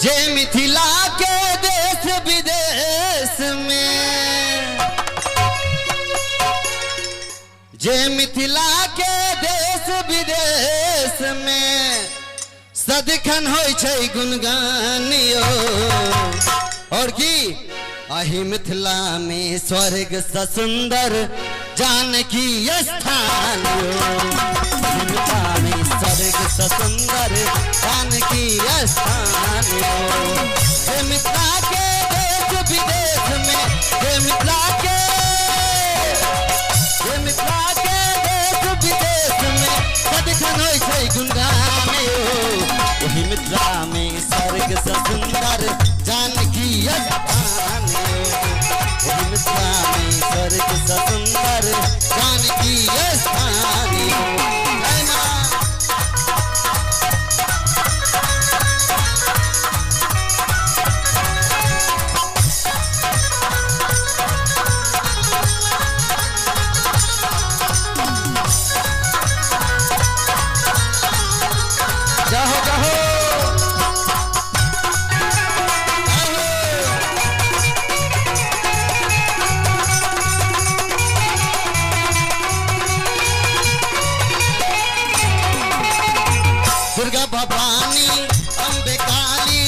जे मिथिला के देश विदेश में, जे मिथिला के देश विदेश में सदिखन होय छै गुणगानियो। और की अहि मिथिला में स्वर्ग स सुंदर जानकी स्थान, मिथिला में स्वर्ग स सुंदर जानकी स्थान। हे मिथिला के देश विदेश में, हे मिथिला के देश विदेश में सदिखन होय छै गुणगान। वही मिथिला में स्वर्ग स सुंदर जानकी स्थान, वही मिथिला में स्वर्ग स सुंदर जानकी स्थान। दुर्गा भवानी अम्बे काली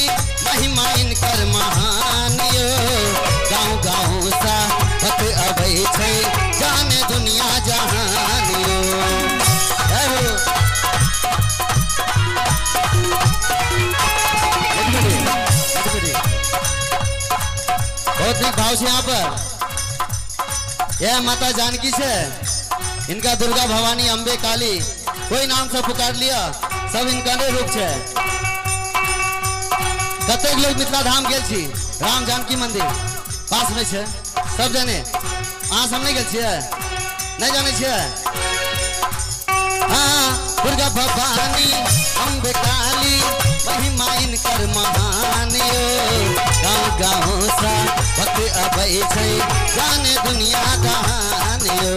महिमा इनकर महान यो। गाँव गाँव सा भक्त अबै छै जाने दुनिया जहान यो। बहुत ही भाव से यहाँ पर यह माता जानकी से इनका दुर्गा भवानी अम्बे काली कोई नाम से पुकार लिया सब इनका रूप है। कतेक लोग मिथिला धाम गेल छी, राम जानकी मंदिर पास में है, सब जाने। अहाँ सब नहीं गेल छियै, नहीं जाने छियै। हाँ, दुर्गा भवानी अम्बे काली महिमा इनकर महान यो। गाँव गाँव सा भक्त अबै छै जाने दुनिया जहान यो।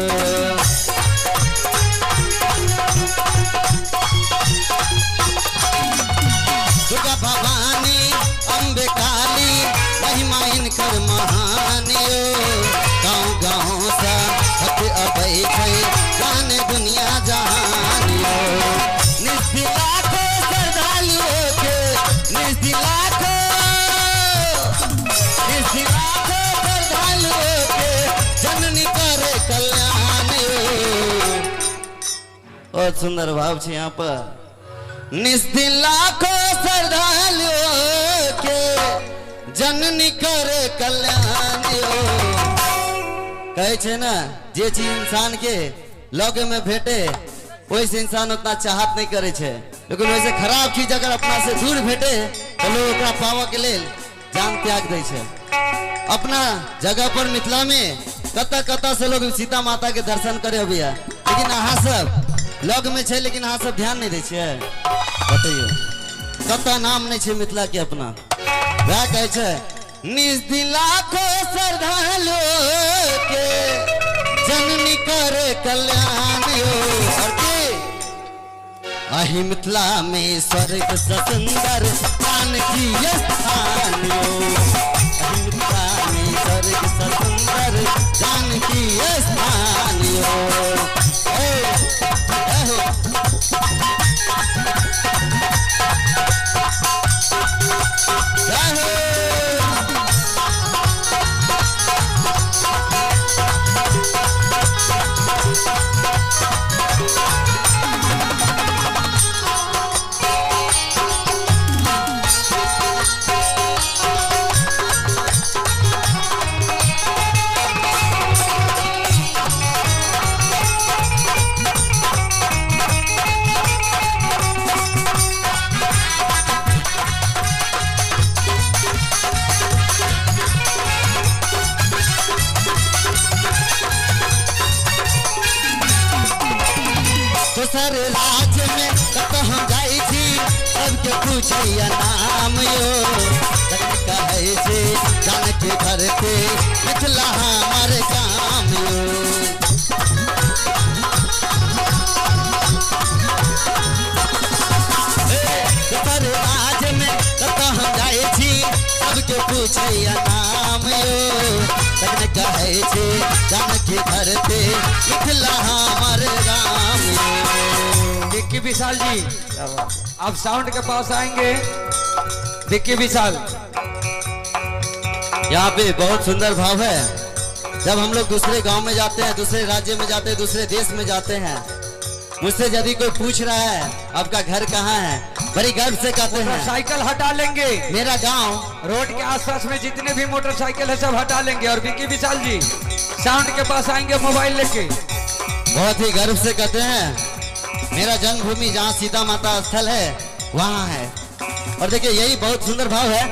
दुर्गा भवानी अम्बे काली महिमा इनकर महान यो। गाँव गाँव सा भक्त अबै छै जाने दुनिया जहान यो। निस्दिलाखो श्रद्धालुओं के, निस्दिलाखो श्रद्धालुओं के जननी करे कल्याण यो। बहुत सुंदर भाव है यहाँ पर। निस्दिलाखो श्रद्धालुओं के जननी करे कल्याण यो। कहे छे ना, जे चीज इंसान के लगे में भेटे वैसे इंसान उतना चाहत नहीं करे छे, लेकिन वैसे खराब चीज अगर अपना से दूर भेटे तो लोग ओकरा पावे के लेल जान त्याग दे छे। अपना जगह पर मिथिला में कता कता से लोग सीता माता के दर्शन करे अबिया, लेकिन अहाँ सब लग में छे लेकिन अहाँ सब ध्यान नहीं दे छे। बताइयो कता नाम नहीं छे मिथिला के अपना। वह कहे छे निस्दिलाखो श्रद्धालुओं के जननी करे कल्याण यो। और अहि मिथिला में स्वर्ग स सुंदर जानकी स्थान यो। अहि मिथिला में स्वर्ग स सुंदर जानकी स्थान यो। दोसर राज्य में कतो हम जाई छी सबके पूछिया नाम यो। कहे छे जानकी घर पे मिथिला हमारे काम यो। दोसर राज्य में कतो हम जाई पूछे नाम यो तखन कहे छे जानकी धरते मिथिला हमर राम यो। विक्की विशाल जी आप साउंड के पास आएंगे। विक्की विशाल, यहाँ पे बहुत सुंदर भाव है। जब हम लोग दूसरे गांव में जाते हैं, दूसरे राज्य में जाते हैं, दूसरे देश में जाते हैं, मुझसे यदि कोई पूछ रहा है आपका घर कहाँ है, बड़ी गर्व से कहते हैं साइकिल हटा लेंगे। मेरा गांव। रोड के आसपास में जितने भी मोटरसाइकिल है सब हटा लेंगे। और विक्की विशाल जी साउंड के पास आएंगे मोबाइल लेके। बहुत ही गर्व से कहते हैं मेरा जन्मभूमि जहाँ सीता माता स्थल है वहाँ है। और देखिए यही बहुत सुंदर भाव है।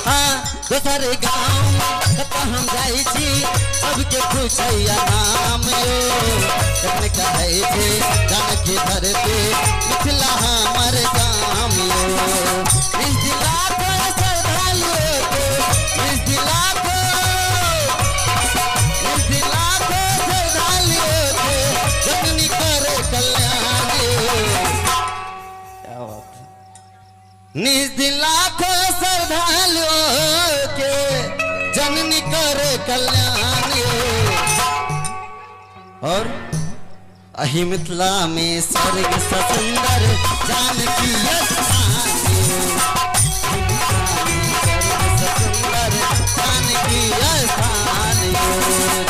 हाँ दोसर गाँव हम जाई छी सबके पूछैया नाम यो तखन कहै छे जानकी धरते मिथिला हमर गाम यो। इस दिला को श्रद्धालु के इस दिला को श्रद्धालु के जननी करे कल्याण यो। क्या बात है। निज दिला को श्रद्धालु के जननी करे कल्याण यो। और अहि मिथिला में स्वर्ग सा सुंदर जानकी स्थान यो। अहि मिथिला में स्वर्ग सा सुंदर जानकी स्थान यो।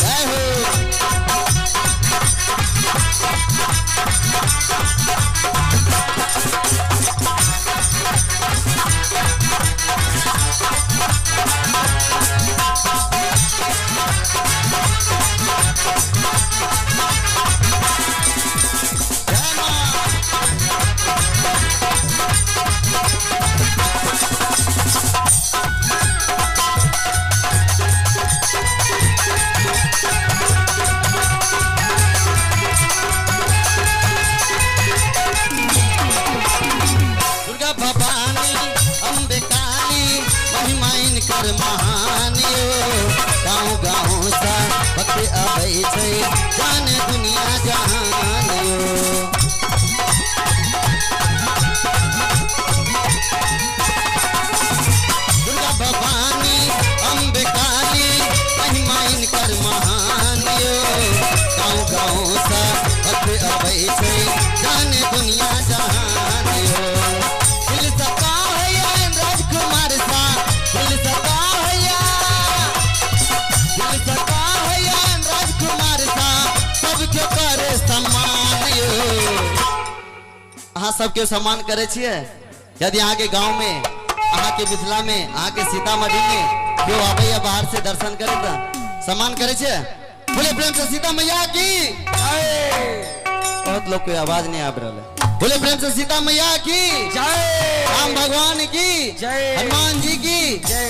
जय हो। महान यो गाँव गाँव सा भक्त आबै छै जाने दुनिया जहान यो। दुर्गा भवानी अम्बे काली महिमा इनकर महान यो गाँव गाँव सा भक्त आबै छै जाने दुनिया जहान यो। दिल सका है राजकुमार सा दिल सका राजकुमार सा सबके करे सम्मान यो। अहाँ सबके सम्मान करे छिए। यदि अहाँ के गांव में अहाँ के मिथिला में अहाँ के सीतामढ़ी में क्यों आबैया बाहर से दर्शन करे तो सम्मान करे छिए। बोले प्रेम से सीता मैया की। बहुत लोग कोई आवाज नहीं आ रहा है। बोले प्रेम से सीता मैया की जय। राम भगवान की जय। हनुमान जी की जय।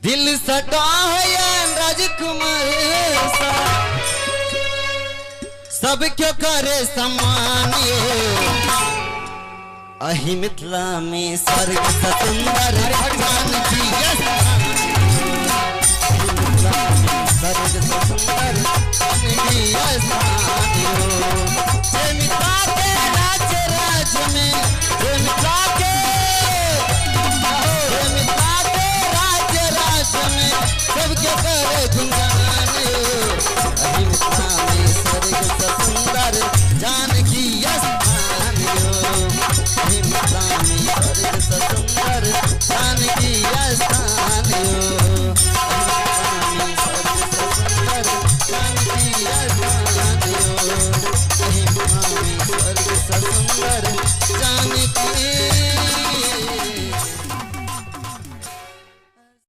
दिल सटा है राजकुमार सा सब क्यों करे सम्मान यो। अहि मिथिला में स्वर्ग सा सुंदर जानकी स्थान स्वर्ग सा सुंदर जानकी स्थान यो। मिथिला के राज्य में मिथिला के सबके करे गुंजन